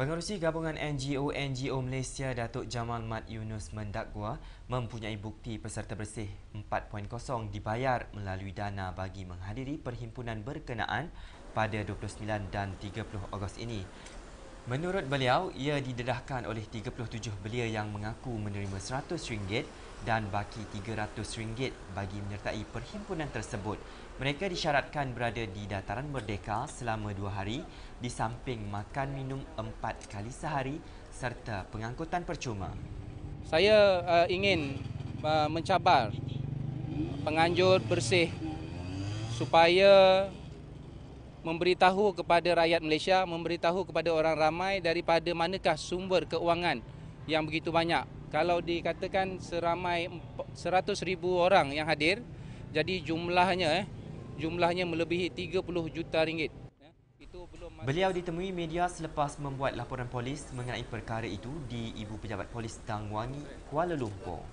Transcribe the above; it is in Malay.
Pengerusi gabungan NGO Malaysia Datuk Jamal Mat Yunus mendakwa mempunyai bukti peserta bersih 4.0 dibayar melalui dana bagi menghadiri perhimpunan berkenaan pada 29 dan 30 Ogos ini. Menurut beliau, ia didedahkan oleh 37 belia yang mengaku menerima RM100 dan baki RM300 bagi menyertai perhimpunan tersebut. Mereka disyaratkan berada di Dataran Merdeka selama 2 hari di samping makan minum 4 kali sehari serta pengangkutan percuma. Saya ingin mencabar penganjur bersih supaya memberitahu kepada rakyat Malaysia, memberitahu kepada orang ramai daripada manakah sumber keuangan yang begitu banyak. Kalau dikatakan seramai 100,000 orang yang hadir, jadi jumlahnya melebihi 30 juta ringgit. Beliau ditemui media selepas membuat laporan polis mengenai perkara itu di Ibu Pejabat Polis Tang Wangi, Kuala Lumpur.